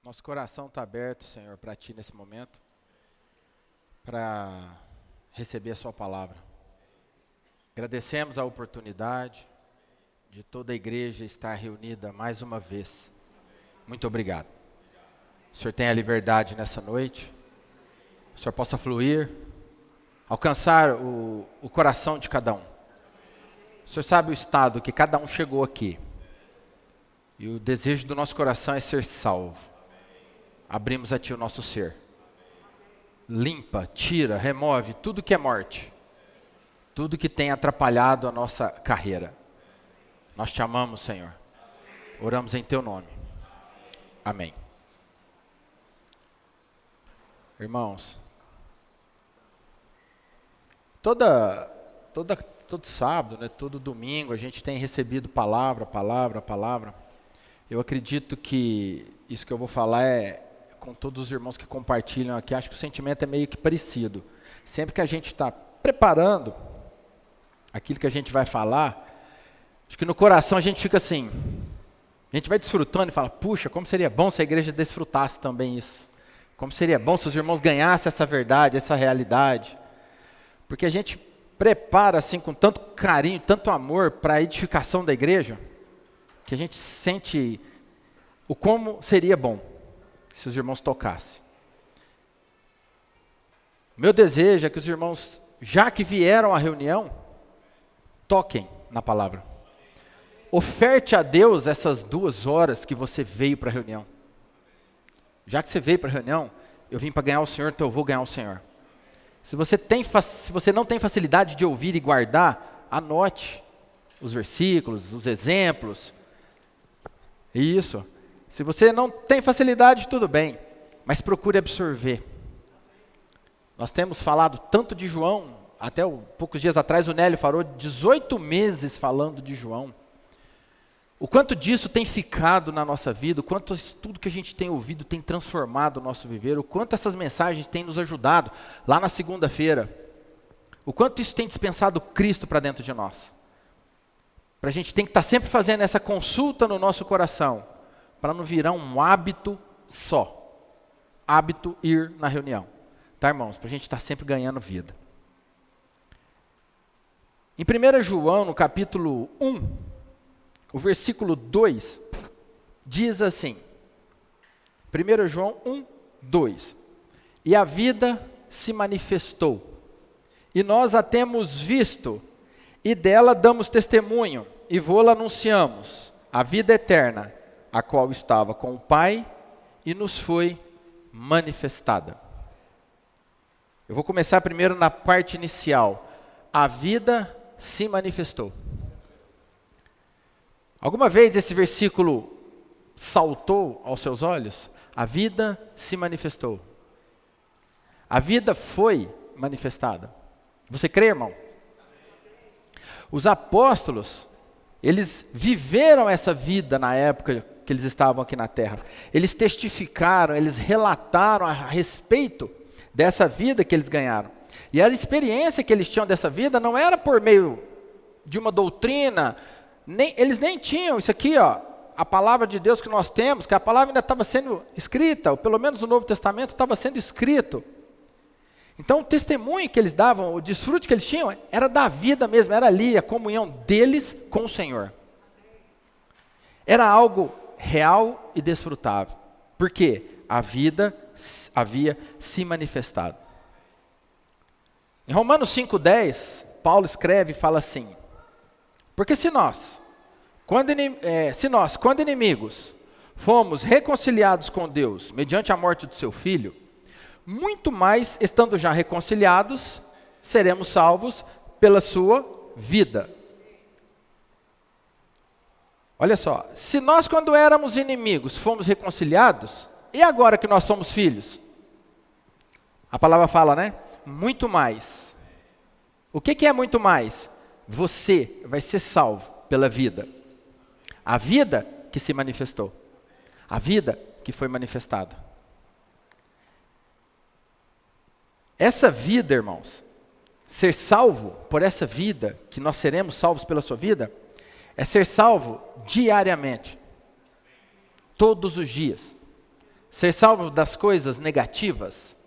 Nosso coração está aberto, Senhor, para Ti nesse momento, para receber a Sua palavra. Agradecemos a oportunidade de toda a igreja estar reunida mais uma vez. Muito obrigado. O Senhor tenha liberdade nessa noite, o Senhor possa fluir, alcançar o coração de cada um. O Senhor sabe o estado que cada um chegou aqui. E o desejo do nosso coração é ser salvo. Abrimos a Ti o nosso ser. Limpa, tira, remove tudo que é morte. Tudo que tem atrapalhado a nossa carreira. Nós Te amamos, Senhor. Oramos em Teu nome. Amém. Irmãos, todo sábado, né, todo domingo, a gente tem recebido palavra. Eu acredito que isso que eu vou falar é com todos os irmãos que compartilham aqui, acho que o sentimento é meio que parecido. Sempre que a gente está preparando aquilo que a gente vai falar, acho que no coração a gente fica assim, a gente vai desfrutando e fala, puxa, como seria bom se a igreja desfrutasse também isso. Como seria bom se os irmãos ganhassem essa verdade, essa realidade. Porque a gente prepara assim com tanto carinho, tanto amor para a edificação da igreja, que a gente sente o como seria bom se os irmãos tocassem. Meu desejo é que os irmãos, já que vieram à reunião, toquem na palavra. Oferte a Deus essas 2 horas que você veio para a reunião. Já que você veio para a reunião, eu vim para ganhar o Senhor, então eu vou ganhar o Senhor. Se você não tem facilidade de ouvir e guardar, anote os versículos, os exemplos. Isso. Se você não tem facilidade, tudo bem, mas procure absorver. Nós temos falado tanto de João, até poucos dias atrás o Nélio falou 18 meses falando de João. O quanto disso tem ficado na nossa vida, o quanto tudo que a gente tem ouvido tem transformado o nosso viver, o quanto essas mensagens têm nos ajudado lá na segunda-feira, o quanto isso tem dispensado Cristo para dentro de nós. Para a gente tem que estar sempre fazendo essa consulta no nosso coração, para não virar um hábito só, hábito ir na reunião. Tá, irmãos? Para a gente estar sempre ganhando vida. Em 1 João, no capítulo 1, o versículo 2, diz assim, 1 João 1, 2, e a vida se manifestou, e nós a temos visto, e dela damos testemunho, e vô-la anunciamos, a vida eterna, a qual estava com o Pai, e nos foi manifestada. Eu vou começar primeiro na parte inicial, a vida se manifestou. Alguma vez esse versículo saltou aos seus olhos? A vida se manifestou. A vida foi manifestada. Você crê, irmão? Os apóstolos, eles viveram essa vida na época que eles estavam aqui na terra. Eles testificaram, eles relataram a respeito dessa vida que eles ganharam. E a experiência que eles tinham dessa vida não era por meio de uma doutrina. Eles nem tinham isso aqui, ó, a palavra de Deus que nós temos, que a palavra ainda estava sendo escrita, ou pelo menos o Novo Testamento estava sendo escrito. Então o testemunho que eles davam, o desfrute que eles tinham, era da vida mesmo, era ali a comunhão deles com o Senhor. Era algo real e desfrutável, porque a vida havia se manifestado. Em Romanos 5,10, Paulo escreve e fala assim, porque se nós, quando inimigos, fomos reconciliados com Deus mediante a morte do seu Filho, muito mais, estando já reconciliados, seremos salvos pela sua vida. Olha só, se nós quando éramos inimigos fomos reconciliados, e agora que nós somos filhos? A palavra fala, né? Muito mais. O que é muito mais? Você vai ser salvo pela vida. A vida que se manifestou. A vida que foi manifestada. Essa vida, irmãos, ser salvo por essa vida, que nós seremos salvos pela sua vida, é ser salvo diariamente. Todos os dias. Ser salvo das coisas negativas?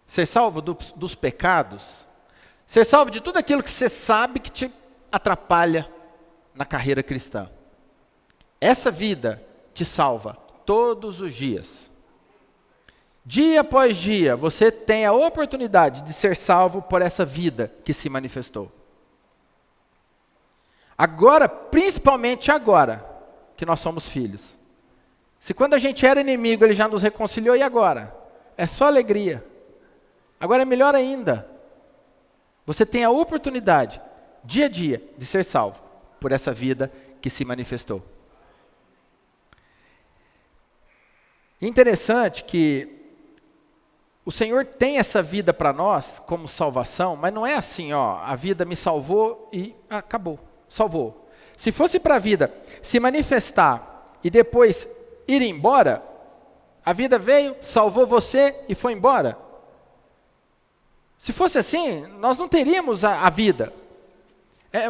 Ser salvo dos pecados? Ser salvo de tudo aquilo que você sabe que te atrapalha na carreira cristã? Essa vida te salva todos os dias. Dia após dia, você tem a oportunidade de ser salvo por essa vida que se manifestou. Agora, principalmente agora, que nós somos filhos. Se quando a gente era inimigo, ele já nos reconciliou, e agora? É só alegria. Agora é melhor ainda. Você tem a oportunidade, dia a dia, de ser salvo por essa vida que se manifestou. Interessante que o Senhor tem essa vida para nós como salvação, mas não é assim, a vida me salvou e acabou, salvou. Se fosse para a vida se manifestar e depois ir embora, a vida veio, salvou você e foi embora. Se fosse assim, nós não teríamos a vida.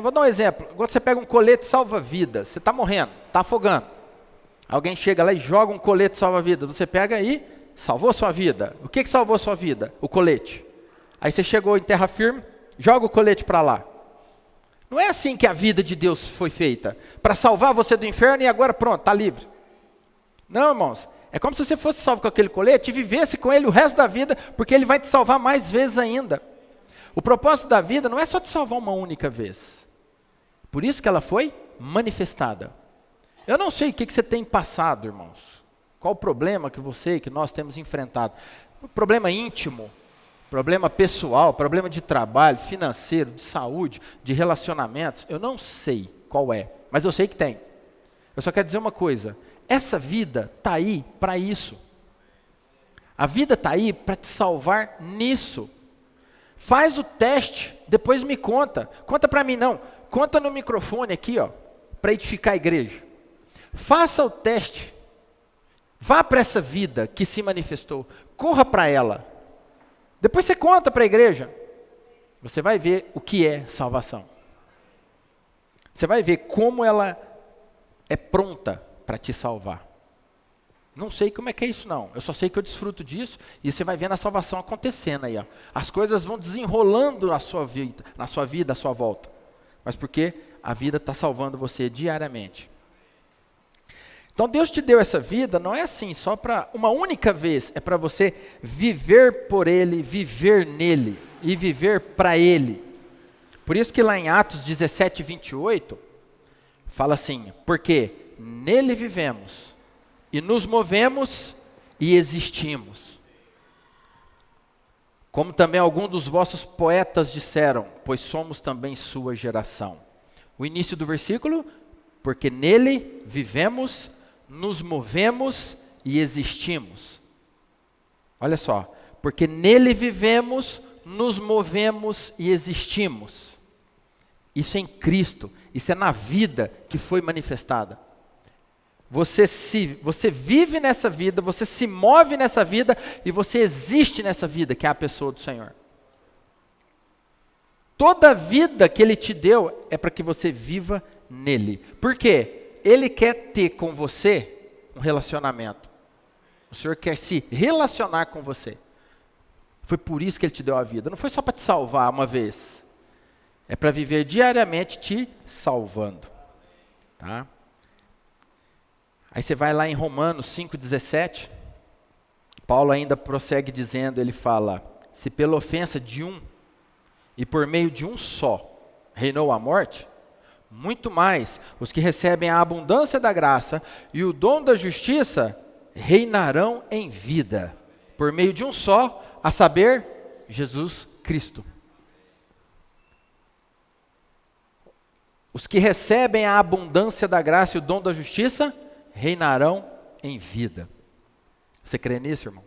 Vou dar um exemplo. Quando você pega um colete salva-vidas, você está morrendo, está afogando. Alguém chega lá e joga um colete salva-vidas, você pega aí, salvou sua vida. O que salvou sua vida? O colete. Aí você chegou em terra firme, joga o colete para lá. Não é assim que a vida de Deus foi feita, para salvar você do inferno e agora pronto, está livre. Não, irmãos, é como se você fosse salvo com aquele colete e vivesse com ele o resto da vida, porque ele vai te salvar mais vezes ainda. O propósito da vida não é só te salvar uma única vez. Por isso que ela foi manifestada. Eu não sei o que você tem passado, irmãos. Qual o problema que nós temos enfrentado? Problema íntimo, problema pessoal, problema de trabalho, financeiro, de saúde, de relacionamentos. Eu não sei qual é, mas eu sei que tem. Eu só quero dizer uma coisa. Essa vida está aí para isso. A vida está aí para te salvar nisso. Faz o teste, depois me conta. Conta para mim não. Conta no microfone aqui, para edificar a igreja. Faça o teste. Vá para essa vida que se manifestou. Corra para ela. Depois você conta para a igreja. Você vai ver o que é salvação. Você vai ver como ela é pronta para te salvar. Não sei como é que é isso não. Eu só sei que eu desfruto disso e você vai vendo a salvação acontecendo aí. As coisas vão desenrolando na sua vida, à sua volta. Mas porque a vida está salvando você diariamente. Então Deus te deu essa vida, não é assim, só para uma única vez, é para você viver por Ele, viver nele e viver para Ele. Por isso que lá em Atos 17, 28, fala assim, porque nele vivemos e nos movemos e existimos. Como também alguns dos vossos poetas disseram, pois somos também sua geração. O início do versículo, porque nele vivemos, nos movemos e existimos. Olha só, porque nele vivemos, nos movemos e existimos. Isso é em Cristo, isso é na vida que foi manifestada. Você vive nessa vida, você se move nessa vida e você existe nessa vida, que é a pessoa do Senhor. Toda a vida que Ele te deu é para que você viva nele. Por quê? Ele quer ter com você um relacionamento. O Senhor quer se relacionar com você. Foi por isso que Ele te deu a vida. Não foi só para te salvar uma vez. É para viver diariamente te salvando. Tá? Aí você vai lá em Romanos 5,17. Paulo ainda prossegue dizendo, ele fala, se pela ofensa de um e por meio de um só reinou a morte, muito mais os que recebem a abundância da graça e o dom da justiça reinarão em vida, por meio de um só, a saber, Jesus Cristo. Os que recebem a abundância da graça e o dom da justiça reinarão em vida. Você crê nisso, irmão?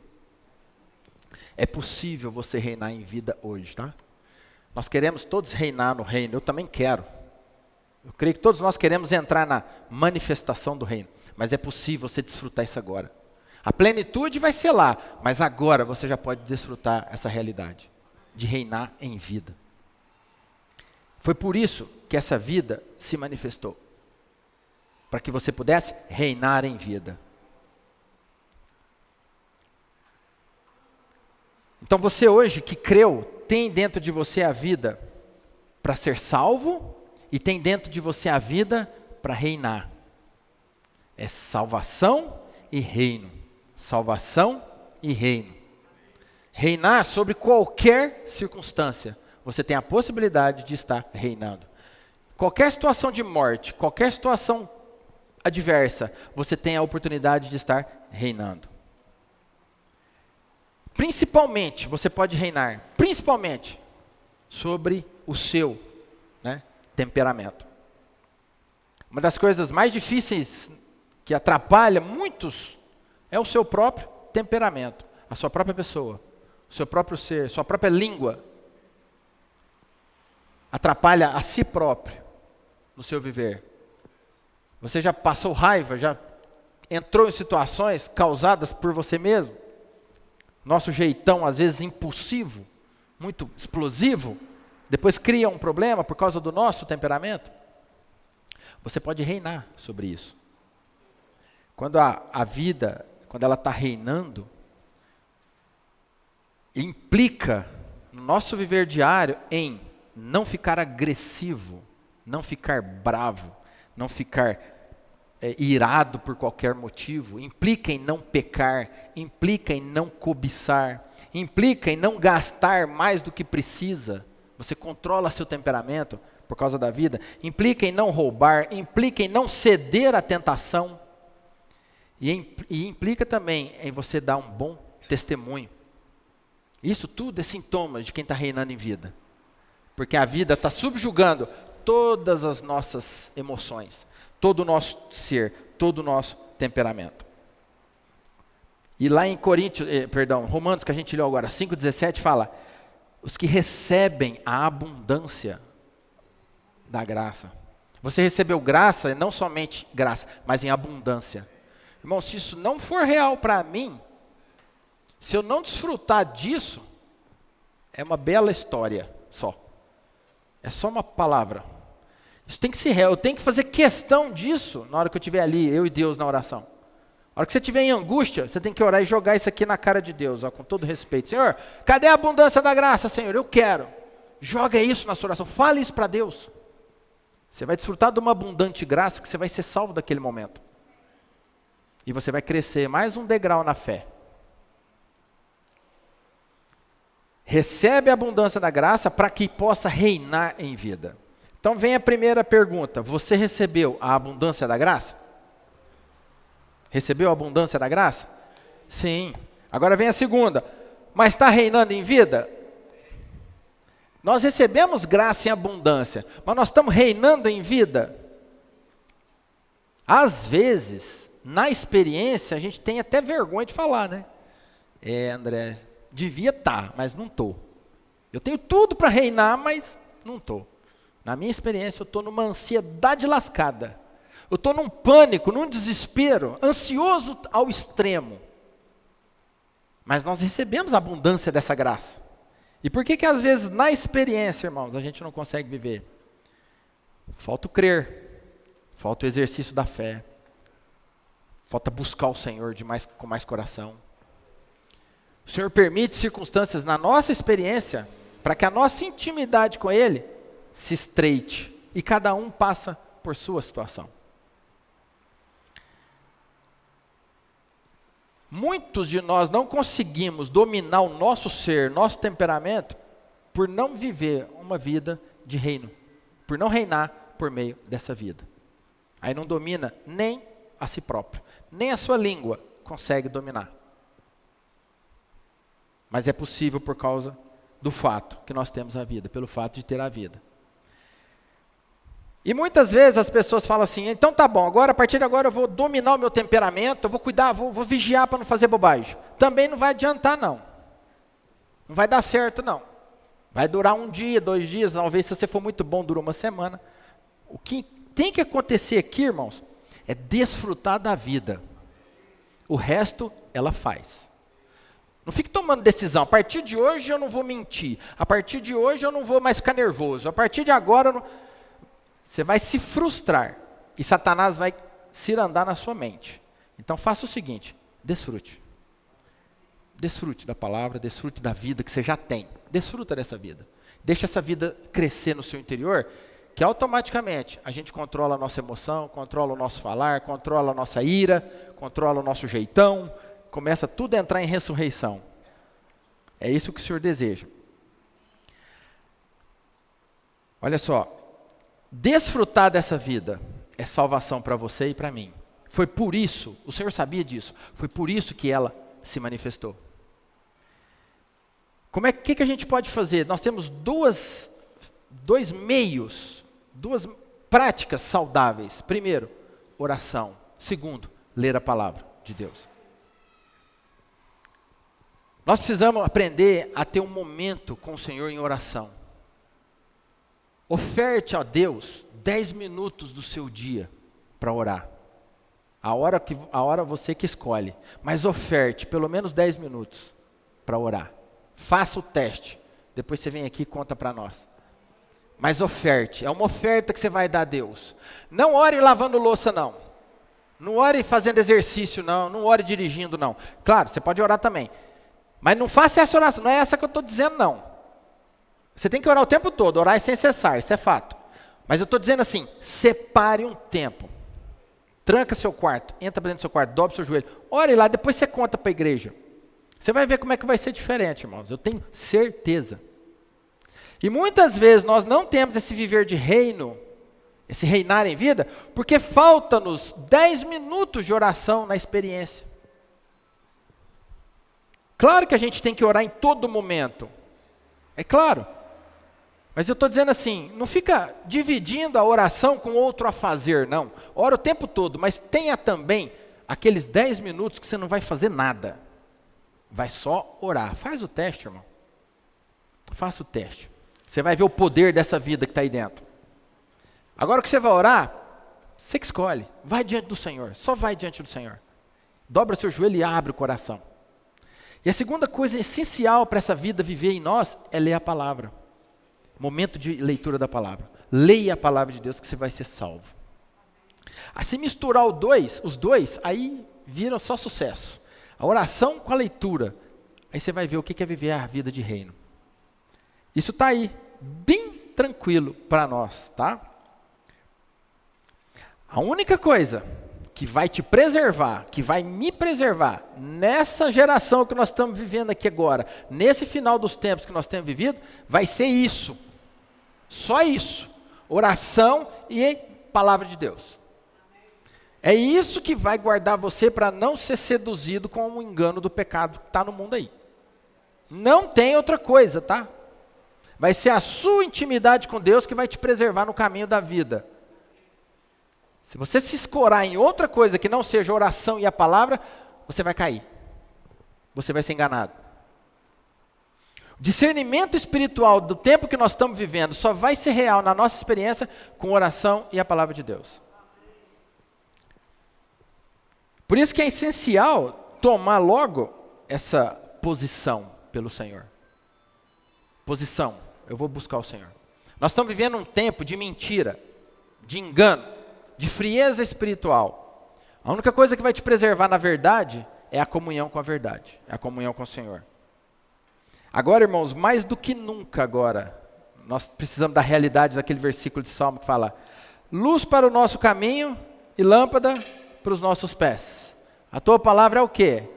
É possível você reinar em vida hoje, tá? Nós queremos todos reinar no reino, eu também quero. Eu creio que todos nós queremos entrar na manifestação do reino, mas é possível você desfrutar isso agora. A plenitude vai ser lá, mas agora você já pode desfrutar essa realidade de reinar em vida. Foi por isso que essa vida se manifestou, para que você pudesse reinar em vida. Então você hoje que creu, tem dentro de você a vida para ser salvo e tem dentro de você a vida para reinar. É salvação e reino. Salvação e reino. Reinar sobre qualquer circunstância. Você tem a possibilidade de estar reinando. Qualquer situação de morte, qualquer situação adversa, você tem a oportunidade de estar reinando. Principalmente, você pode reinar, principalmente, sobre o seu, temperamento. Uma das coisas mais difíceis que atrapalha muitos é o seu próprio temperamento, a sua própria pessoa, o seu próprio ser, sua própria língua. Atrapalha a si próprio no seu viver. Você já passou raiva, já entrou em situações causadas por você mesmo? Nosso jeitão, às vezes impulsivo, muito explosivo, depois cria um problema por causa do nosso temperamento. Você pode reinar sobre isso. Quando a vida, quando ela está reinando, implica no nosso viver diário em não ficar agressivo, não ficar bravo, não ficar irado por qualquer motivo, implica em não pecar, implica em não cobiçar, implica em não gastar mais do que precisa. Você controla seu temperamento por causa da vida, implica em não roubar, implica em não ceder à tentação, e implica também em você dar um bom testemunho. Isso tudo é sintoma de quem está reinando em vida, porque a vida está subjugando todas as nossas emoções, todo o nosso ser, todo o nosso temperamento. E lá em Romanos, que a gente leu agora, 5,17, fala: os que recebem a abundância da graça. Você recebeu graça, e não somente graça, mas em abundância. Irmão, se isso não for real para mim, se eu não desfrutar disso, é uma bela história só. É só uma palavra. Isso tem que ser real, eu tenho que fazer questão disso na hora que eu estiver ali, eu e Deus na oração. Na hora que você estiver em angústia, você tem que orar e jogar isso aqui na cara de Deus, com todo respeito. Senhor, cadê a abundância da graça, Senhor? Eu quero. Joga isso na sua oração, fale isso para Deus. Você vai desfrutar de uma abundante graça que você vai ser salvo daquele momento. E você vai crescer mais um degrau na fé. Recebe a abundância da graça para que possa reinar em vida. Então vem a primeira pergunta: você recebeu a abundância da graça? Recebeu a abundância da graça? Sim. Agora vem a segunda: mas está reinando em vida? Nós recebemos graça em abundância, mas nós estamos reinando em vida? Às vezes, na experiência, a gente tem até vergonha de falar, né? André, devia estar, mas não estou. Eu tenho tudo para reinar, mas não estou. Na minha experiência, eu estou numa ansiedade lascada. Eu estou num pânico, num desespero, ansioso ao extremo. Mas nós recebemos a abundância dessa graça. E por que às vezes na experiência, irmãos, a gente não consegue viver? Falta o crer, falta o exercício da fé, falta buscar o Senhor com mais coração. O Senhor permite circunstâncias na nossa experiência para que a nossa intimidade com Ele se estreite e cada um passa por sua situação. Muitos de nós não conseguimos dominar o nosso ser, nosso temperamento, por não viver uma vida de reino, por não reinar por meio dessa vida. Aí não domina nem a si próprio, nem a sua língua consegue dominar. Mas é possível por causa do fato que nós temos a vida, pelo fato de ter a vida. E muitas vezes as pessoas falam assim: então tá bom, agora a partir de agora eu vou dominar o meu temperamento, eu vou cuidar, vou vigiar para não fazer bobagem. Também não vai adiantar não. Não vai dar certo não. Vai durar 1 dia, 2 dias, talvez se você for muito bom dura uma semana. O que tem que acontecer aqui, irmãos, é desfrutar da vida. O resto ela faz. Não fique tomando decisão: a partir de hoje eu não vou mentir, a partir de hoje eu não vou mais ficar nervoso, a partir de agora eu não... Você vai se frustrar e Satanás vai cirandar na sua mente. Então faça o seguinte: desfrute. Desfrute da palavra, desfrute da vida que você já tem. Desfruta dessa vida. Deixa essa vida crescer no seu interior, que automaticamente a gente controla a nossa emoção, controla o nosso falar, controla a nossa ira, controla o nosso jeitão, começa tudo a entrar em ressurreição. É isso que o Senhor deseja. Olha só, desfrutar dessa vida é salvação para você e para mim. Foi por isso, o Senhor sabia disso, foi por isso que ela se manifestou. Que a gente pode fazer? Nós temos dois meios, duas práticas saudáveis. Primeiro, oração. Segundo, ler a palavra de Deus. Nós precisamos aprender a ter um momento com o Senhor em oração. Oferte a Deus 10 minutos do seu dia para orar. A hora você que escolhe. Mas oferte pelo menos 10 minutos para orar. Faça o teste. Depois você vem aqui e conta para nós. Mas oferte. É uma oferta que você vai dar a Deus. Não ore lavando louça, não. Não ore fazendo exercício, não. Não ore dirigindo, não. Claro, você pode orar também. Mas não faça essa oração. Não é essa que eu estou dizendo, não. Você tem que orar o tempo todo. Orar sem cessar. Isso é fato. Mas eu estou dizendo assim, separe um tempo. Tranca seu quarto. Entra dentro do seu quarto. Dobre seu joelho. Ore lá. Depois você conta para a igreja. Você vai ver como é que vai ser diferente, irmãos. Eu tenho certeza. E muitas vezes nós não temos esse viver de reino, esse reinar em vida, porque falta-nos 10 minutos de oração na experiência. Claro que a gente tem que orar em todo momento. É claro. Mas eu estou dizendo assim, não fica dividindo a oração com outro a fazer, não. Ora o tempo todo, mas tenha também aqueles 10 minutos que você não vai fazer nada. Vai só orar. Faz o teste, irmão. Faça o teste. Você vai ver o poder dessa vida que está aí dentro. Agora o que você vai orar, você que escolhe. Vai diante do Senhor. Só vai diante do Senhor. Dobra seu joelho e abre o coração. E a segunda coisa essencial para essa vida viver em nós é ler a palavra. Momento de leitura da palavra. Leia a palavra de Deus que você vai ser salvo. Se misturar os dois, aí vira só sucesso. A oração com a leitura. Aí você vai ver o que é viver a vida de reino. Isso está aí, bem tranquilo para nós, tá? A única coisa que vai te preservar, que vai me preservar, nessa geração que nós estamos vivendo aqui agora, nesse final dos tempos que nós temos vivido, vai ser isso. Só isso. Oração e palavra de Deus. É isso que vai guardar você para não ser seduzido com o engano do pecado que está no mundo aí. Não tem outra coisa, tá? Vai ser a sua intimidade com Deus que vai te preservar no caminho da vida. Se você se escorar em outra coisa que não seja a oração e a palavra, você vai cair. Você vai ser enganado. O discernimento espiritual do tempo que nós estamos vivendo só vai ser real na nossa experiência com oração e a palavra de Deus. Por isso que é essencial tomar logo essa posição pelo Senhor. Posição, eu vou buscar o Senhor. Nós estamos vivendo um tempo de mentira, de engano, de frieza espiritual. A única coisa que vai te preservar na verdade é a comunhão com a verdade, é a comunhão com o Senhor. Agora, irmãos, mais do que nunca agora, nós precisamos da realidade daquele versículo de Salmo que fala: luz para o nosso caminho e lâmpada para os nossos pés. A tua palavra é o quê?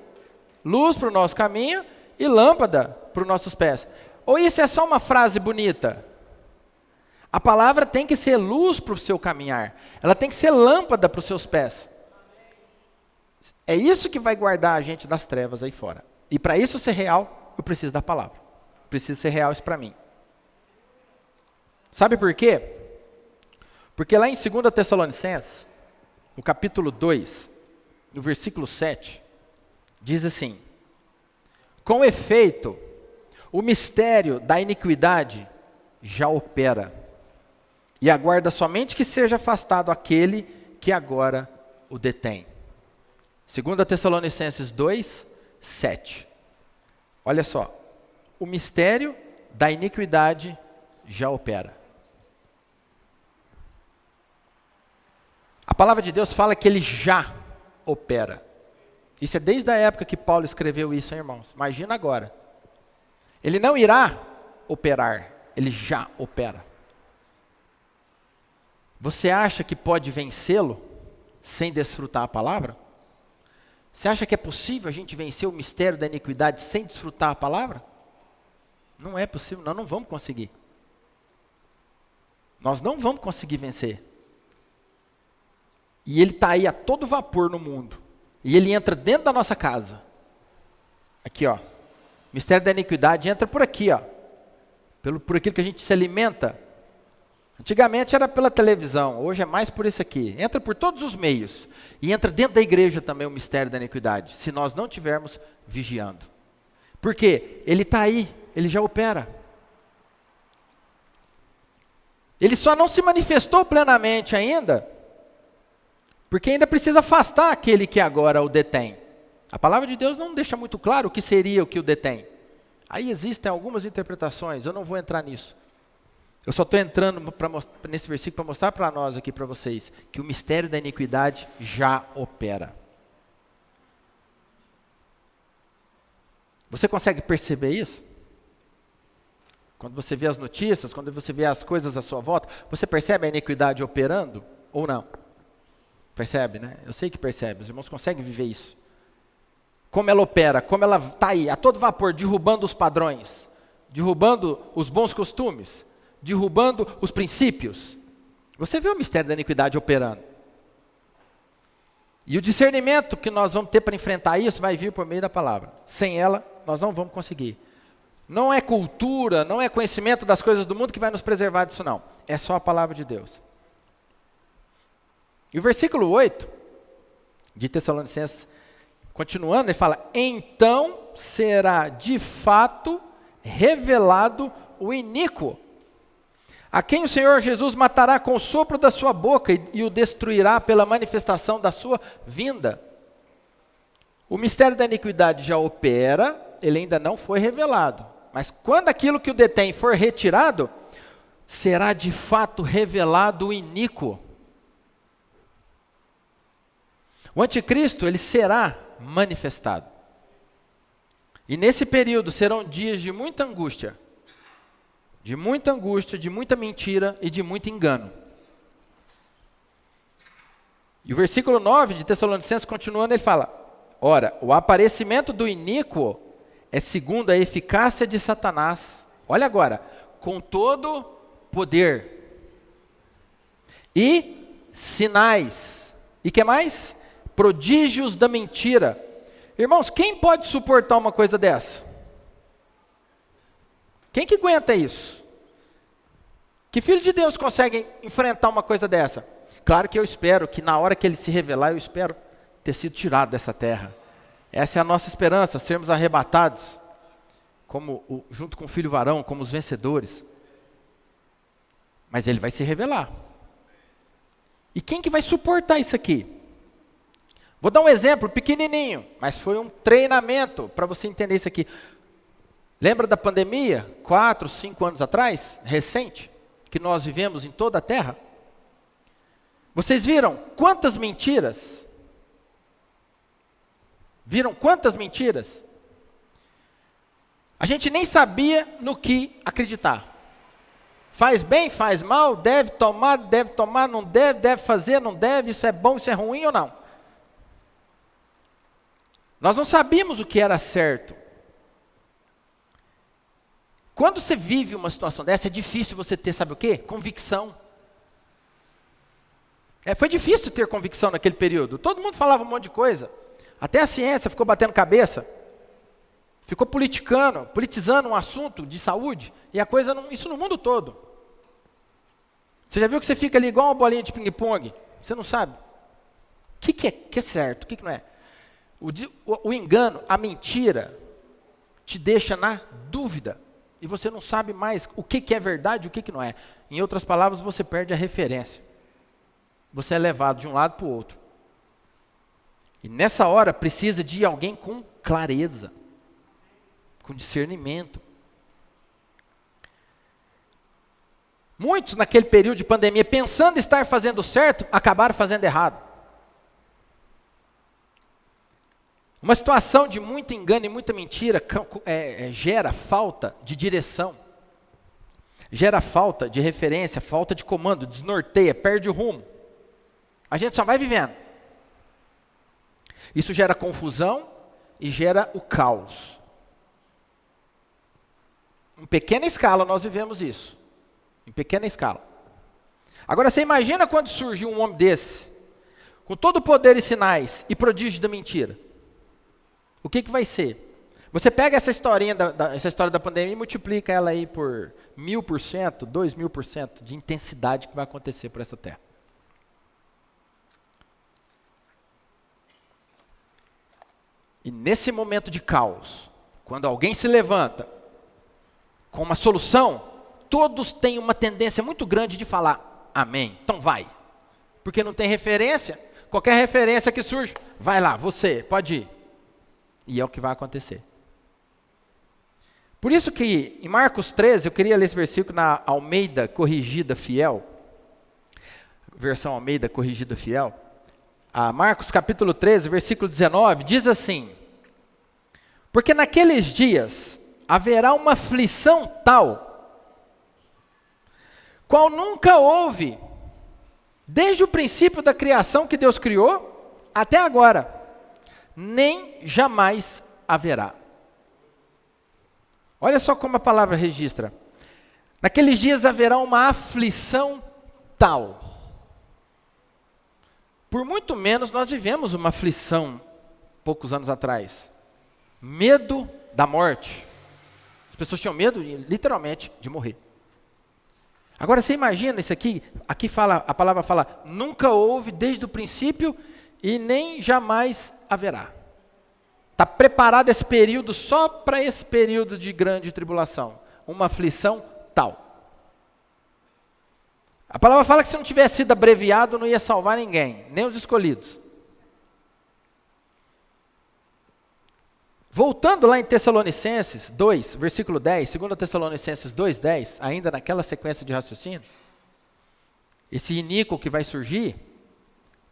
Luz para o nosso caminho e lâmpada para os nossos pés. Ou isso é só uma frase bonita? A palavra tem que ser luz para o seu caminhar. Ela tem que ser lâmpada para os seus pés. É isso que vai guardar a gente das trevas aí fora. E para isso ser real, eu preciso da palavra. Preciso ser real isso para mim. Sabe por quê? Porque lá em 2 Tessalonicenses, no capítulo 2, no versículo 7, diz assim: com efeito, o mistério da iniquidade já opera, e aguarda somente que seja afastado aquele que agora o detém. 2 Tessalonicenses 2, 7. Olha só, o mistério da iniquidade já opera. A palavra de Deus fala que ele já opera. Isso é desde a época que Paulo escreveu isso, hein, irmãos? Imagina agora. Ele não irá operar, ele já opera. Você acha que pode vencê-lo sem desfrutar a palavra? Você acha que é possível a gente vencer o mistério da iniquidade sem desfrutar a palavra? Não é possível, nós não vamos conseguir. Nós não vamos conseguir vencer. E ele está aí a todo vapor no mundo. E ele entra dentro da nossa casa. Aqui, ó. Mistério da iniquidade entra por aqui, ó. Por aquilo que a gente se alimenta. Antigamente era pela televisão, hoje é mais por isso aqui. Entra por todos os meios. E entra dentro da igreja também o mistério da iniquidade, se nós não estivermos vigiando. Por quê? Ele está aí, ele já opera. Ele só não se manifestou plenamente ainda, porque ainda precisa afastar aquele que agora o detém. A palavra de Deus não deixa muito claro o que seria o que o detém. Aí existem algumas interpretações, eu não vou entrar nisso. Eu só estou entrando nesse versículo para mostrar para nós aqui, para vocês, que o mistério da iniquidade já opera. Você consegue perceber isso? Quando você vê as notícias, quando você vê as coisas à sua volta, você percebe a iniquidade operando ou não? Percebe, né? Eu sei que percebe, os irmãos conseguem viver isso. Como ela opera, como ela está aí, a todo vapor, derrubando os padrões, derrubando os bons costumes, derrubando os princípios. Você vê o mistério da iniquidade operando. E o discernimento que nós vamos ter para enfrentar isso vai vir por meio da palavra. Sem ela, nós não vamos conseguir. Não é cultura, não é conhecimento das coisas do mundo que vai nos preservar disso, não. É só a palavra de Deus. E o versículo 8, de Tessalonicenses, continuando, ele fala: então será de fato revelado o iníquo, a quem o Senhor Jesus matará com o sopro da sua boca e o destruirá pela manifestação da sua vinda. O mistério da iniquidade já opera, ele ainda não foi revelado. Mas quando aquilo que o detém for retirado, será de fato revelado o iníquo. O anticristo, ele será manifestado. E nesse período serão dias de muita angústia, de muita mentira e de muito engano. E o versículo 9 de Tessalonicenses, continuando, ele fala: ora, o aparecimento do iníquo é segundo a eficácia de Satanás. Olha agora, com todo poder e sinais. E que mais? Prodígios da mentira. Irmãos, quem pode suportar uma coisa dessa? Quem que aguenta isso? Que filho de Deus consegue enfrentar uma coisa dessa? Claro que eu espero que na hora que ele se revelar, eu espero ter sido tirado dessa terra. Essa é a nossa esperança, sermos arrebatados, junto com o filho varão, como os vencedores. Mas ele vai se revelar. E quem que vai suportar isso aqui? Vou dar um exemplo pequenininho, mas foi um treinamento para você entender isso aqui. Lembra da pandemia, 4, 5 anos atrás, recente, que nós vivemos em toda a terra? Vocês viram quantas mentiras? Viram quantas mentiras? A gente nem sabia no que acreditar. Faz bem, faz mal, deve tomar, não deve fazer, não deve, isso é bom, isso é ruim ou não? Nós não sabíamos o que era certo. Quando você vive uma situação dessa, é difícil você ter, sabe o quê? Convicção. Foi difícil ter convicção naquele período. Todo mundo falava um monte de coisa. Até a ciência ficou batendo cabeça. Ficou politizando um assunto de saúde. E a coisa, isso no mundo todo. Você já viu que você fica ali igual uma bolinha de ping-pong? Você não sabe. O que é certo, o que não é? O engano, a mentira, te deixa na dúvida. E você não sabe mais o que é verdade e o que não é. Em outras palavras, você perde a referência. Você é levado de um lado para o outro. E nessa hora precisa de alguém com clareza, com discernimento. Muitos naquele período de pandemia, pensando estar fazendo certo, acabaram fazendo errado. Uma situação de muito engano e muita mentira gera falta de direção, gera falta de referência, falta de comando, desnorteia, perde o rumo. A gente só vai vivendo. Isso gera confusão e gera o caos. Em pequena escala nós vivemos isso. Em pequena escala. Agora você imagina quando surgiu um homem desse, com todo o poder e sinais e prodígio da mentira. O que vai ser? Você pega essa historinha essa história da pandemia e multiplica ela aí por 1000%, 2000% de intensidade que vai acontecer por essa terra. E nesse momento de caos, quando alguém se levanta com uma solução, todos têm uma tendência muito grande de falar, amém, então vai. Porque não tem referência, qualquer referência que surge, vai lá, você, pode ir. E é o que vai acontecer. Por isso que em Marcos 13, eu queria ler esse versículo na Almeida Corrigida Fiel, versão Almeida Corrigida Fiel. Marcos capítulo 13, versículo 19, diz assim: porque naqueles dias haverá uma aflição tal, qual nunca houve, desde o princípio da criação que Deus criou, até agora, nem jamais haverá. Olha só como a palavra registra. Naqueles dias haverá uma aflição tal. Por muito menos nós vivemos uma aflição poucos anos atrás. Medo da morte. As pessoas tinham medo, literalmente, de morrer. Agora você imagina isso aqui fala, a palavra fala, nunca houve desde o princípio e nem jamais haverá. Está preparado esse período só para esse período de grande tribulação. Uma aflição tal. A palavra fala que se não tivesse sido abreviado, não ia salvar ninguém, nem os escolhidos. Voltando lá em Tessalonicenses 2, versículo 10, 2 Tessalonicenses 2, 10, ainda naquela sequência de raciocínio, esse iníquo que vai surgir,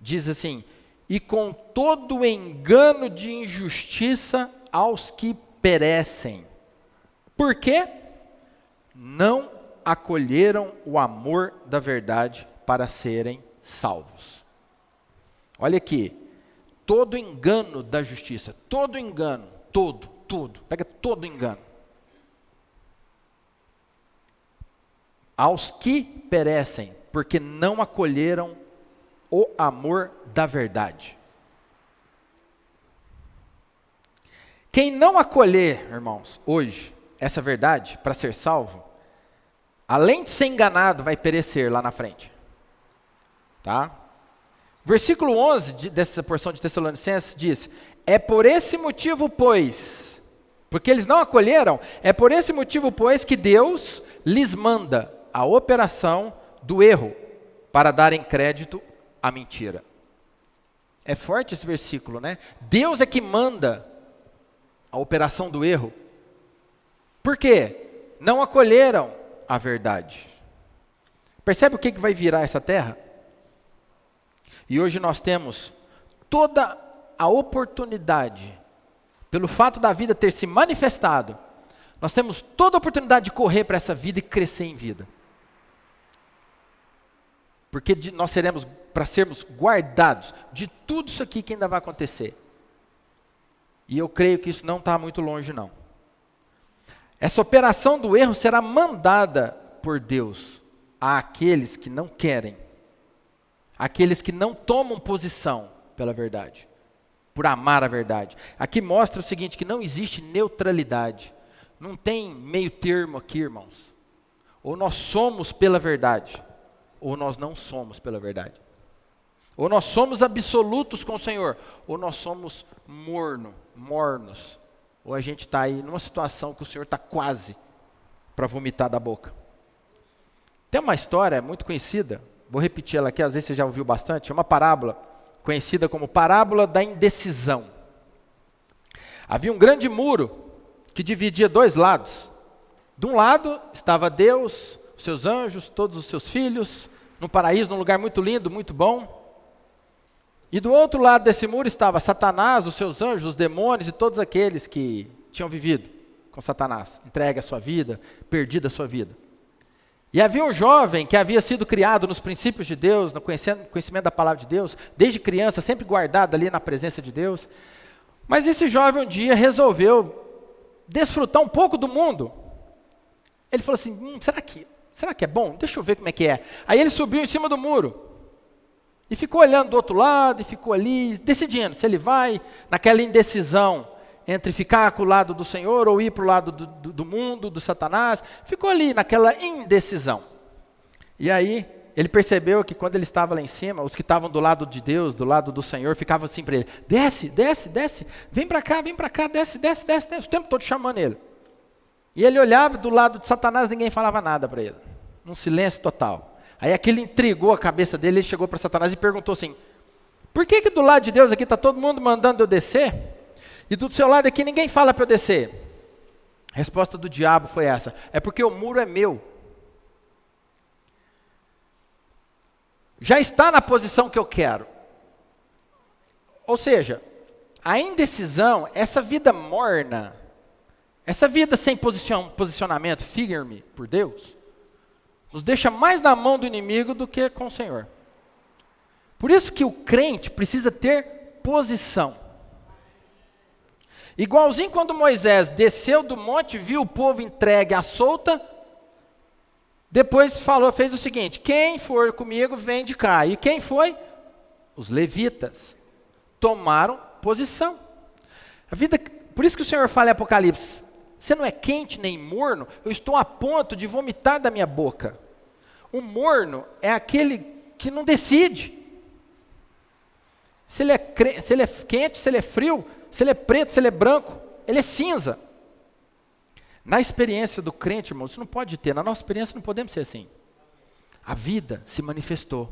diz assim, e com todo o engano de injustiça aos que perecem. Por quê? Não acolheram o amor da verdade para serem salvos. Olha aqui, todo engano da justiça, todo engano, pega todo engano. Aos que perecem, porque não acolheram o amor da verdade. Quem não acolher, irmãos, hoje, essa verdade, para ser salvo, além de ser enganado, vai perecer lá na frente. Tá? Versículo 11 dessa porção de Tessalonicenses diz, é por esse motivo, pois, porque eles não acolheram, é por esse motivo, pois, que Deus lhes manda a operação do erro, para darem crédito à mentira. É forte esse versículo, né? Deus é que manda a operação do erro. Por quê? Não acolheram a verdade. Percebe o que vai virar essa terra? E hoje nós temos toda a oportunidade, pelo fato da vida ter se manifestado, nós temos toda a oportunidade de correr para essa vida e crescer em vida. Porque nós seremos, para sermos guardados de tudo isso aqui que ainda vai acontecer. E eu creio que isso não está muito longe, não. Essa operação do erro será mandada por Deus àqueles que não querem, àqueles que não tomam posição pela verdade, por amar a verdade. Aqui mostra o seguinte, que não existe neutralidade. Não tem meio termo aqui, irmãos. Ou nós somos pela verdade, ou nós não somos pela verdade. Ou nós somos absolutos com o Senhor, ou nós somos mornos. Ou a gente está aí numa situação que o Senhor está quase para vomitar da boca. Tem uma história muito conhecida, vou repetir ela aqui, às vezes você já ouviu bastante, é uma parábola, conhecida como parábola da indecisão. Havia um grande muro que dividia dois lados. De um lado estava Deus, os seus anjos, todos os seus filhos, no paraíso, num lugar muito lindo, muito bom. E do outro lado desse muro estava Satanás, os seus anjos, os demônios e todos aqueles que tinham vivido com Satanás, entregue a sua vida, perdido a sua vida. E havia um jovem que havia sido criado nos princípios de Deus, no conhecimento da palavra de Deus, desde criança, sempre guardado ali na presença de Deus. Mas esse jovem um dia resolveu desfrutar um pouco do mundo. Ele falou assim, será que é bom? Deixa eu ver como é que é. Aí ele subiu em cima do muro. E ficou olhando do outro lado, e ficou ali, decidindo se ele vai, naquela indecisão, entre ficar com o lado do Senhor ou ir para o lado do mundo, do Satanás. Ficou ali naquela indecisão. E aí, ele percebeu que quando ele estava lá em cima, os que estavam do lado de Deus, do lado do Senhor, ficavam assim para ele, desce, desce, desce, vem para cá, desce, desce, desce, desce, o tempo todo chamando ele. E ele olhava do lado de Satanás, ninguém falava nada para ele, num silêncio total. Aí aquilo intrigou a cabeça dele, ele chegou para Satanás e perguntou assim, por que do lado de Deus aqui está todo mundo mandando eu descer, e do seu lado aqui ninguém fala para eu descer? A resposta do diabo foi essa, é porque o muro é meu. Já está na posição que eu quero. Ou seja, a indecisão, essa vida morna, essa vida sem posicionamento firme por Deus, nos deixa mais na mão do inimigo do que com o Senhor. Por isso que o crente precisa ter posição. Igualzinho quando Moisés desceu do monte, viu o povo entregue à solta, depois fez o seguinte, quem for comigo vem de cá. E quem foi? Os levitas. Tomaram posição. Por isso que o Senhor fala em Apocalipse, você não é quente nem morno, eu estou a ponto de vomitar da minha boca. O morno é aquele que não decide. Se ele é quente, se ele é frio, se ele é preto, se ele é branco, ele é cinza. Na experiência do crente, irmão, isso não pode ter. Na nossa experiência não podemos ser assim. A vida se manifestou.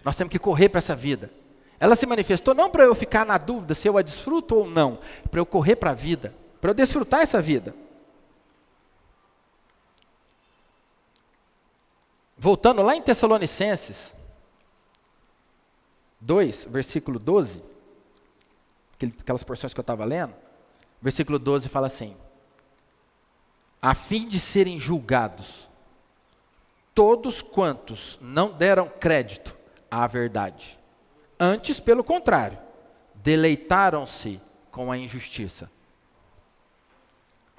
Nós temos que correr para essa vida. Ela se manifestou não para eu ficar na dúvida se eu a desfruto ou não, para eu correr para a vida, para eu desfrutar essa vida. Voltando lá em Tessalonicenses 2, versículo 12, aquelas porções que eu estava lendo, versículo 12 fala assim, a fim de serem julgados todos quantos não deram crédito à verdade, antes, pelo contrário, deleitaram-se com a injustiça.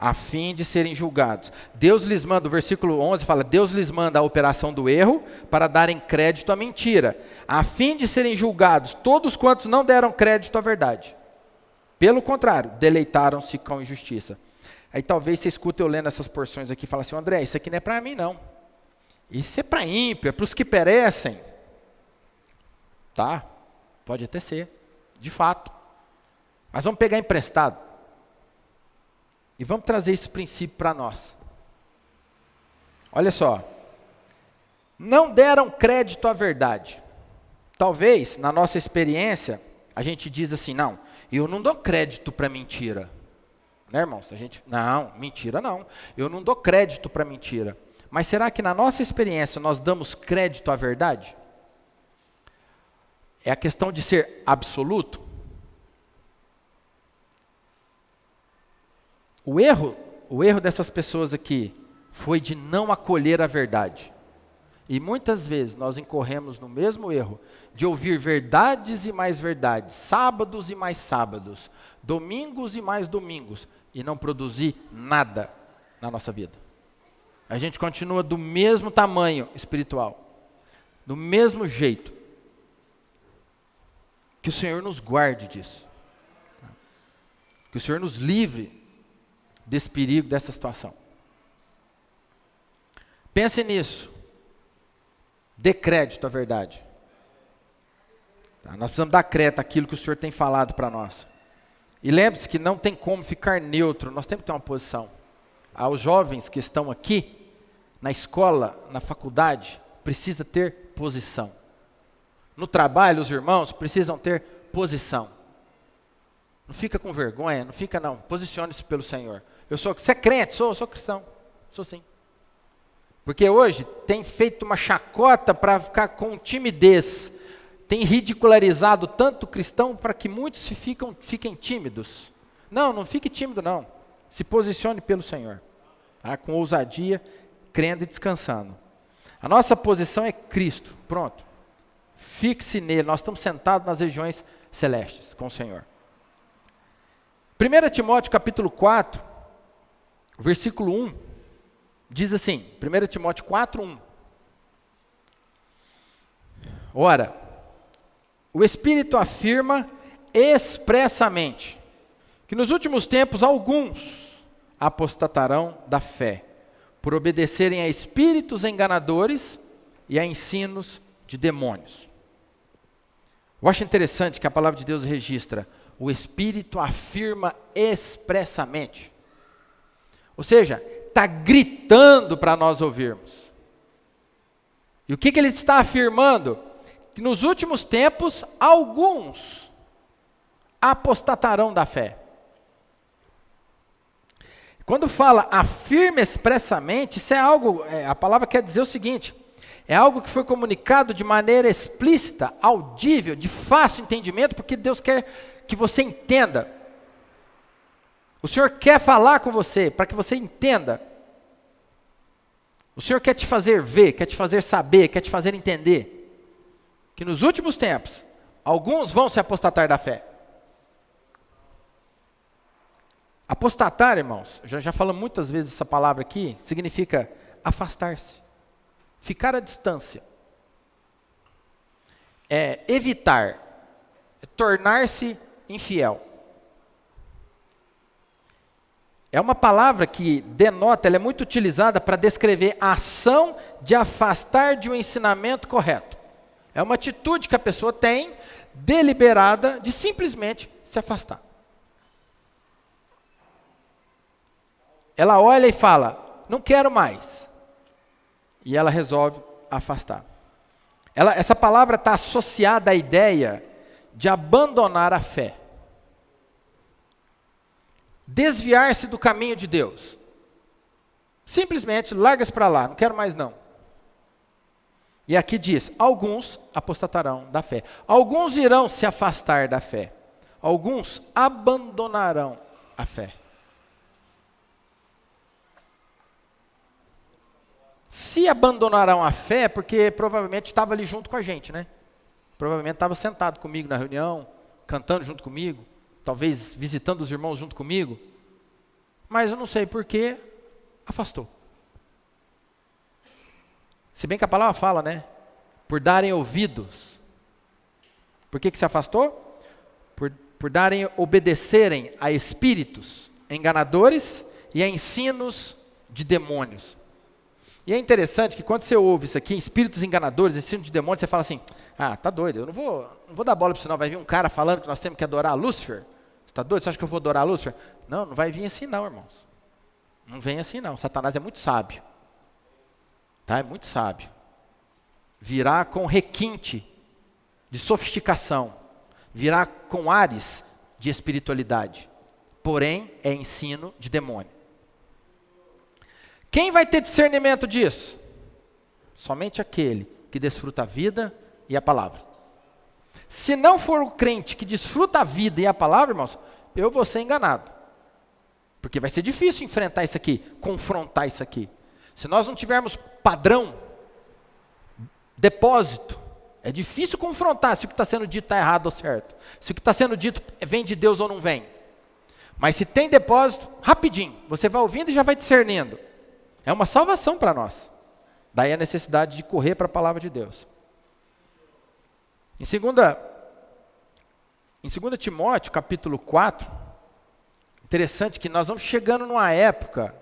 A fim de serem julgados. Deus lhes manda, o versículo 11 fala, Deus lhes manda a operação do erro para darem crédito à mentira, a fim de serem julgados todos quantos não deram crédito à verdade. Pelo contrário, deleitaram-se com a injustiça. Aí talvez você escute eu lendo essas porções aqui e fala assim, André, isso aqui não é para mim não. Isso é para ímpio, é para os que perecem. Tá, pode até ser, de fato. Mas vamos pegar emprestado. E vamos trazer esse princípio para nós. Olha só. Não deram crédito à verdade. Talvez, na nossa experiência, a gente diz assim, não, eu não dou crédito para mentira. Né, irmãos? Não, mentira não. Eu não dou crédito para mentira. Mas será que na nossa experiência nós damos crédito à verdade? É a questão de ser absoluto? O erro dessas pessoas aqui foi de não acolher a verdade. E muitas vezes nós incorremos no mesmo erro de ouvir verdades e mais verdades, sábados e mais sábados, domingos e mais domingos, e não produzir nada na nossa vida. A gente continua do mesmo tamanho espiritual, do mesmo jeito. Que o Senhor nos guarde disso. Que o Senhor nos livre desse perigo, dessa situação. Pense nisso. Dê crédito à verdade. Tá? Nós precisamos dar crédito àquilo que o Senhor tem falado para nós. E lembre-se que não tem como ficar neutro, nós temos que ter uma posição. Aos jovens que estão aqui, na escola, na faculdade, precisa ter posição. No trabalho, os irmãos precisam ter posição. Não fica com vergonha, não fica não, posicione-se pelo Senhor. Você é crente? Sou cristão, sou sim. Porque hoje tem feito uma chacota para ficar com timidez. tem ridicularizado tanto o cristão para que muitos fiquem tímidos. Não, não fique tímido não. Se posicione pelo Senhor, tá? Com ousadia, crendo e descansando. A nossa posição é Cristo, pronto. Fixe nele, nós estamos sentados nas regiões celestes com o Senhor. 1 Timóteo capítulo 4, versículo 1, diz assim, 1 Timóteo 4, 1. Ora, o Espírito afirma expressamente que nos últimos tempos alguns apostatarão da fé, por obedecerem a espíritos enganadores e a ensinos de demônios. Eu acho interessante que a palavra de Deus registra, o Espírito afirma expressamente. Ou seja, está gritando para nós ouvirmos. E o que ele está afirmando? Que nos últimos tempos, alguns apostatarão da fé. Quando fala afirma expressamente, isso é algo, a palavra quer dizer o seguinte, é algo que foi comunicado de maneira explícita, audível, de fácil entendimento, porque Deus quer que você entenda. O Senhor quer falar com você, para que você entenda. O Senhor quer te fazer ver, quer te fazer saber, quer te fazer entender. Que nos últimos tempos, alguns vão se apostatar da fé. Apostatar, irmãos, já falamos muitas vezes essa palavra aqui, significa afastar-se, ficar à distância, evitar, tornar-se infiel. É uma palavra que denota, ela é muito utilizada para descrever a ação de afastar de um ensinamento correto. É uma atitude que a pessoa tem, deliberada, de simplesmente se afastar. Ela olha e fala, não quero mais. E ela resolve afastar. Essa palavra está associada à ideia de abandonar a fé. Desviar-se do caminho de Deus. Simplesmente, larga-se para lá, não quero mais não. E aqui diz, alguns apostatarão da fé. Alguns irão se afastar da fé. Alguns abandonarão a fé. Se abandonarão a fé, porque provavelmente estava ali junto com a gente, né? Provavelmente estava sentado comigo na reunião, cantando junto comigo, talvez visitando os irmãos junto comigo, mas eu não sei por que afastou. Se bem que a palavra fala, né? Por darem ouvidos. Por que se afastou? Por obedecerem a espíritos enganadores e a ensinos de demônios. E é interessante que quando você ouve isso aqui, espíritos enganadores, ensino de demônios, você fala assim, tá doido, eu não vou dar bola para você não, vai vir um cara falando que nós temos que adorar a Lúcifer. Você está doido? Você acha que eu vou adorar a Lúcifer? Não, não vai vir assim não, irmãos. Não vem assim não, Satanás é muito sábio. Tá? É muito sábio. Virá com requinte de sofisticação, virá com ares de espiritualidade, porém é ensino de demônio. Quem vai ter discernimento disso? Somente aquele que desfruta a vida e a palavra. Se não for o crente que desfruta a vida e a palavra, irmãos, eu vou ser enganado. Porque vai ser difícil enfrentar isso aqui, confrontar isso aqui. Se nós não tivermos padrão, depósito, é difícil confrontar se o que está sendo dito está errado ou certo. Se o que está sendo dito vem de Deus ou não vem. Mas se tem depósito, rapidinho, você vai ouvindo e já vai discernindo. É uma salvação para nós. Daí a necessidade de correr para a palavra de Deus. Em 2 Timóteo, capítulo 4, interessante que nós vamos chegando numa época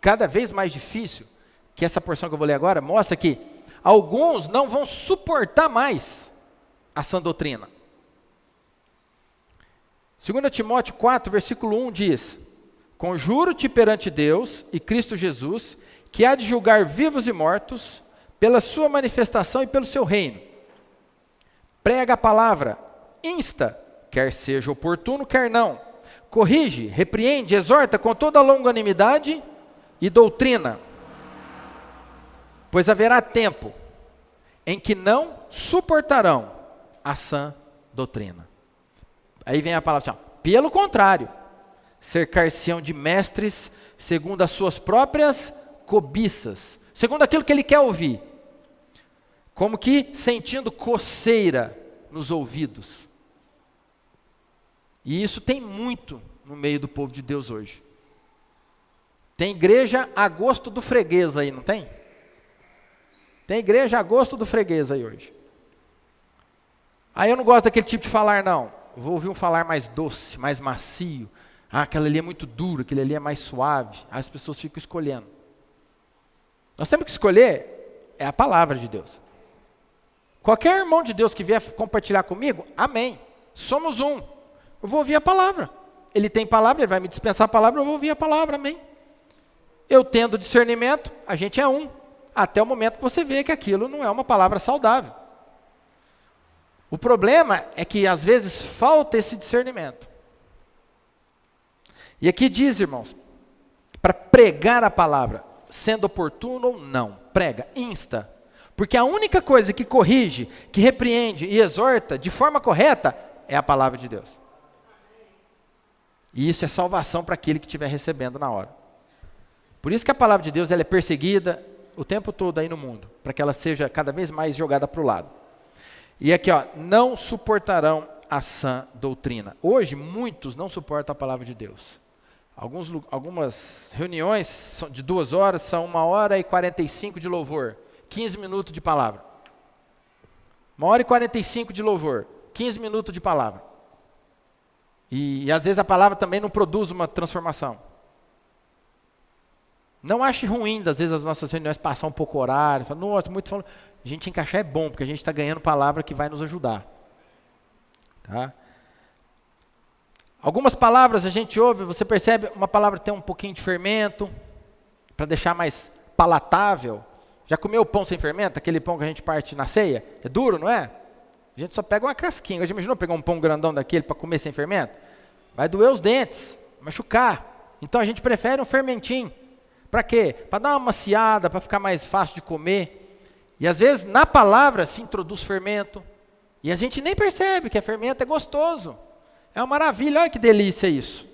cada vez mais difícil, que essa porção que eu vou ler agora mostra que alguns não vão suportar mais a sã doutrina. 2 Timóteo 4, versículo 1 diz, conjuro-te perante Deus e Cristo Jesus, que há de julgar vivos e mortos, pela sua manifestação e pelo seu reino. Prega a palavra, insta, quer seja oportuno, quer não. Corrige, repreende, exorta com toda a longanimidade e doutrina. Pois haverá tempo em que não suportarão a sã doutrina. Aí vem a palavra assim, ó, pelo contrário, cercar-se-ão de mestres segundo as suas próprias cobiças, segundo aquilo que ele quer ouvir, como que sentindo coceira nos ouvidos. E isso tem muito no meio do povo de Deus hoje. Tem igreja a gosto do freguês aí, não tem? Tem igreja a gosto do freguês aí hoje. Aí eu não gosto daquele tipo de falar, não. Eu vou ouvir um falar mais doce, mais macio. Ah, aquele ali é muito duro, aquele ali é mais suave. Aí as pessoas ficam escolhendo. Nós temos que escolher a palavra de Deus. Qualquer irmão de Deus que vier compartilhar comigo, amém. Somos um. Eu vou ouvir a palavra. Ele tem palavra, ele vai me dispensar a palavra, eu vou ouvir a palavra, amém. Eu tendo discernimento, a gente é um. Até o momento que você vê que aquilo não é uma palavra saudável. O problema é que às vezes falta esse discernimento. E aqui diz, irmãos, para pregar a palavra, sendo oportuno ou não, prega, insta. Porque a única coisa que corrige, que repreende e exorta de forma correta é a palavra de Deus. E isso é salvação para aquele que estiver recebendo na hora. Por isso que a palavra de Deus ela é perseguida o tempo todo aí no mundo, para que ela seja cada vez mais jogada para o lado. E aqui, ó, não suportarão a sã doutrina. Hoje, muitos não suportam a palavra de Deus. Algumas reuniões de 2 horas são 1h45 de louvor, 15 minutos de palavra. 1h45 de louvor, 15 minutos de palavra. E às vezes a palavra também não produz uma transformação. Não ache ruim, às vezes, as nossas reuniões passar um pouco horário. Fala, nossa, muito falando. A gente encaixar é bom, porque a gente está ganhando palavra que vai nos ajudar. Tá? Algumas palavras a gente ouve, você percebe, uma palavra tem um pouquinho de fermento, para deixar mais palatável. Já comeu pão sem fermento? Aquele pão que a gente parte na ceia? É duro, não é? A gente só pega uma casquinha. Já imaginou pegar um pão grandão daquele para comer sem fermento? Vai doer os dentes, machucar. Então a gente prefere um fermentinho. Para quê? Para dar uma maciada, para ficar mais fácil de comer. E às vezes na palavra se introduz fermento. E a gente nem percebe que fermento é gostoso. É uma maravilha, olha que delícia isso.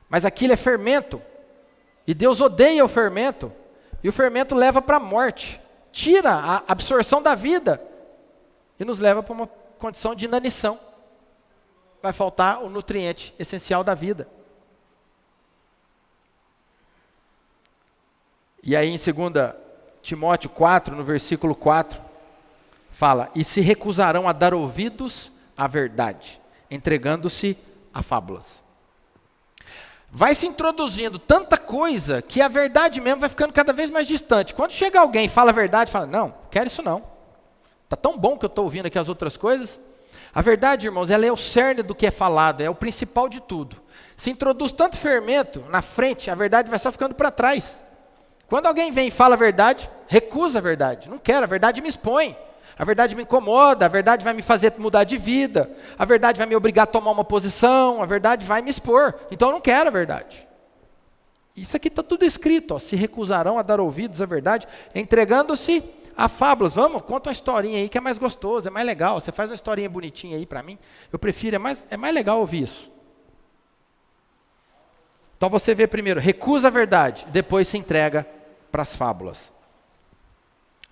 Mas aquilo é fermento. E Deus odeia o fermento. E o fermento leva para a morte. Tira a absorção da vida. E nos leva para uma condição de inanição. Vai faltar o nutriente essencial da vida. E aí em 2 Timóteo 4, no versículo 4, fala, e se recusarão a dar ouvidos à verdade, entregando-se a fábulas. Vai se introduzindo tanta coisa que a verdade mesmo vai ficando cada vez mais distante. Quando chega alguém e fala a verdade, fala, não, quero isso não. Está tão bom que eu estou ouvindo aqui as outras coisas. A verdade, irmãos, ela é o cerne do que é falado, é o principal de tudo. Se introduz tanto fermento na frente, a verdade vai só ficando para trás. Quando alguém vem e fala a verdade, recusa a verdade. Não quero, a verdade me expõe. A verdade me incomoda, a verdade vai me fazer mudar de vida. A verdade vai me obrigar a tomar uma posição, a verdade vai me expor. Então eu não quero a verdade. Isso aqui está tudo escrito, ó, se recusarão a dar ouvidos à verdade, entregando-se a fábulas. Vamos, conta uma historinha aí que é mais gostoso, é mais legal. Você faz uma historinha bonitinha aí para mim. Eu prefiro, é mais legal ouvir isso. Então você vê primeiro, recusa a verdade, depois se entrega para as fábulas.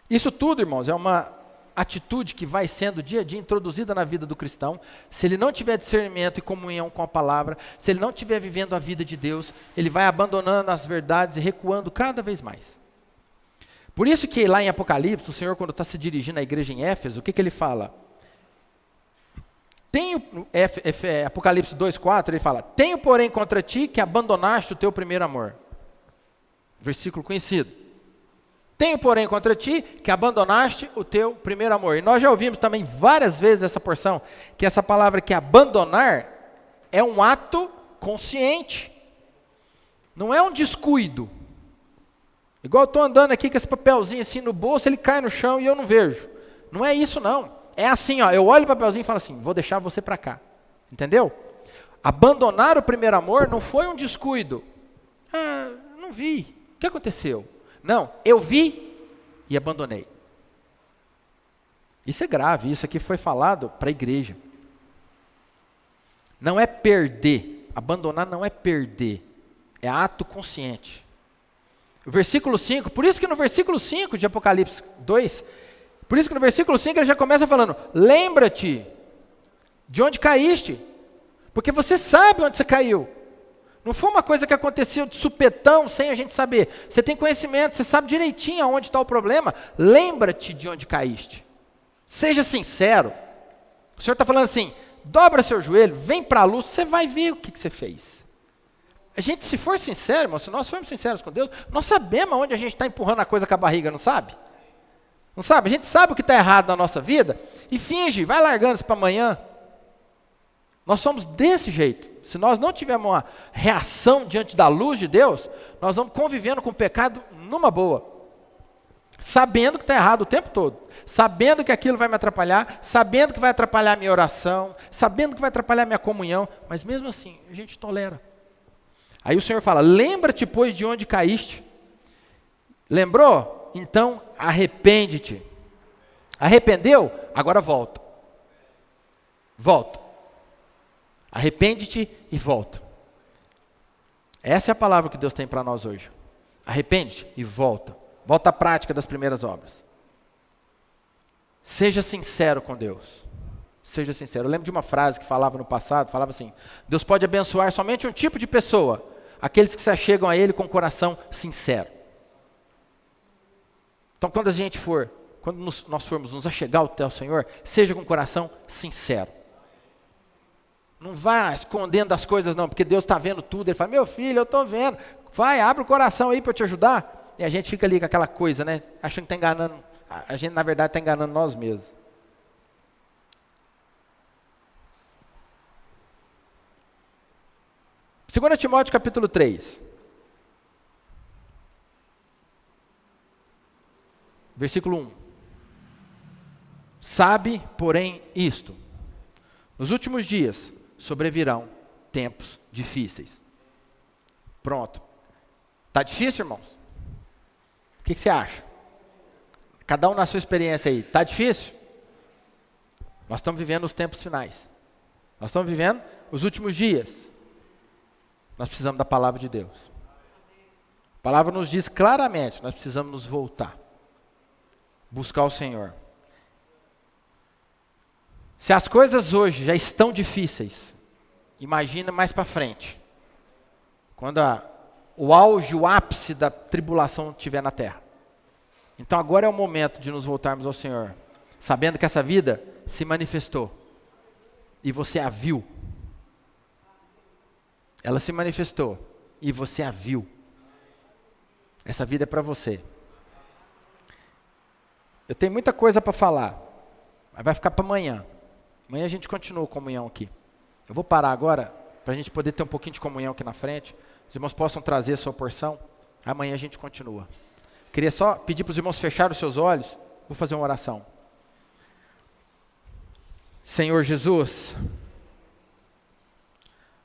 Isso tudo, irmãos, é uma atitude que vai sendo dia a dia introduzida na vida do cristão. Se ele não tiver discernimento e comunhão com a palavra, se ele não estiver vivendo a vida de Deus, ele vai abandonando as verdades e recuando cada vez mais. Por isso que lá em Apocalipse, o Senhor, quando está se dirigindo à igreja em Éfeso, o que ele fala? Apocalipse 2,4, ele fala, tenho porém contra ti que abandonaste o teu primeiro amor. Versículo conhecido. Tenho porém contra ti que abandonaste o teu primeiro amor. E nós já ouvimos também várias vezes essa porção, que essa palavra que abandonar é um ato consciente. Não é um descuido. Igual eu estou andando aqui com esse papelzinho assim no bolso, ele cai no chão e eu não vejo. Não é isso não. É assim, ó, eu olho o papelzinho e falo assim, vou deixar você para cá. Entendeu? Abandonar o primeiro amor não foi um descuido. Ah, não vi. O que aconteceu? Não, eu vi e abandonei. Isso é grave, isso aqui foi falado para a igreja. Não é perder, abandonar não é perder, é ato consciente. O versículo 5, por isso que no versículo 5 de Apocalipse 2, por isso que no versículo 5 ele já começa falando, lembra-te de onde caíste, porque você sabe onde você caiu. Não foi uma coisa que aconteceu de supetão, sem a gente saber. Você tem conhecimento, você sabe direitinho aonde está o problema. Lembra-te de onde caíste. Seja sincero. O Senhor está falando assim, dobra seu joelho, vem para a luz, você vai ver o que você fez. A gente, se for sincero, irmão, se nós formos sinceros com Deus, nós sabemos aonde a gente está empurrando a coisa com a barriga, não sabe? Não sabe? A gente sabe o que está errado na nossa vida e finge, vai largando isso para amanhã. Nós somos desse jeito. Se nós não tivermos uma reação diante da luz de Deus, nós vamos convivendo com o pecado numa boa. Sabendo que está errado o tempo todo. Sabendo que aquilo vai me atrapalhar, sabendo que vai atrapalhar a minha oração, sabendo que vai atrapalhar a minha comunhão, mas mesmo assim, a gente tolera. Aí o Senhor fala, lembra-te, pois, de onde caíste. Lembrou? Então, arrepende-te. Arrependeu? Agora volta. Volta. Arrepende-te e volta. Essa é a palavra que Deus tem para nós hoje. Arrepende-te e volta. Volta à prática das primeiras obras. Seja sincero com Deus. Seja sincero. Eu lembro de uma frase que falava no passado, falava assim, Deus pode abençoar somente um tipo de pessoa, aqueles que se achegam a Ele com o coração sincero. Então quando nós formos nos achegar até o Senhor, seja com o coração sincero. Não vá escondendo as coisas não, porque Deus está vendo tudo. Ele fala, meu filho, eu estou vendo. Vai, abre o coração aí para eu te ajudar. E a gente fica ali com aquela coisa, né? Achando que está enganando. A gente, na verdade, está enganando nós mesmos. Segunda Timóteo capítulo 3. Versículo 1. Sabe, porém, isto. Nos últimos dias sobrevirão tempos difíceis. Pronto. Está difícil, irmãos? O que você acha? Cada um na sua experiência aí. Está difícil? Nós estamos vivendo os tempos finais. Nós estamos vivendo os últimos dias. Nós precisamos da palavra de Deus. A palavra nos diz claramente, nós precisamos nos voltar. Buscar o Senhor. Se as coisas hoje já estão difíceis, imagina mais para frente. Quando o auge, o ápice da tribulação estiver na terra. Então agora é o momento de nos voltarmos ao Senhor, sabendo que essa vida se manifestou. E você a viu. Ela se manifestou e você a viu. Essa vida é para você. Eu tenho muita coisa para falar, mas vai ficar para amanhã. Amanhã a gente continua a comunhão aqui. Eu vou parar agora, para a gente poder ter um pouquinho de comunhão aqui na frente. Os irmãos possam trazer a sua porção. Amanhã a gente continua. Queria só pedir para os irmãos fecharem os seus olhos. Vou fazer uma oração. Senhor Jesus,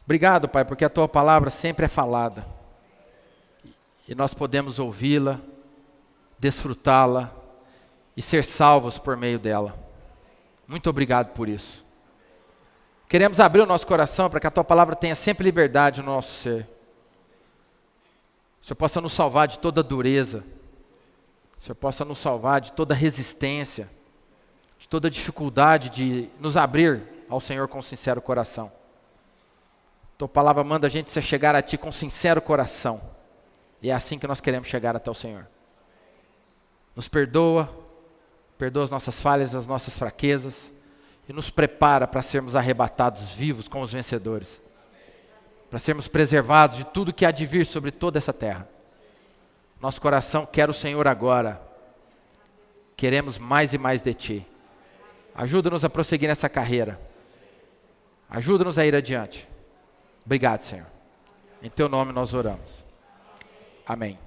obrigado, Pai, porque a Tua palavra sempre é falada. E nós podemos ouvi-la, desfrutá-la e ser salvos por meio dela. Muito obrigado por isso. Queremos abrir o nosso coração para que a Tua palavra tenha sempre liberdade no nosso ser. O Senhor possa nos salvar de toda dureza. O Senhor possa nos salvar de toda resistência, de toda dificuldade de nos abrir ao Senhor com um sincero coração. Tua palavra manda a gente se chegar a Ti com um sincero coração. E é assim que nós queremos chegar até o Senhor. Nos perdoa as nossas falhas, as nossas fraquezas, e nos prepara para sermos arrebatados vivos com os vencedores. Para sermos preservados de tudo que há de vir sobre toda essa terra. Nosso coração quer o Senhor agora. Queremos mais e mais de Ti. Ajuda-nos a prosseguir nessa carreira. Ajuda-nos a ir adiante. Obrigado, Senhor. Em Teu nome nós oramos. Amém.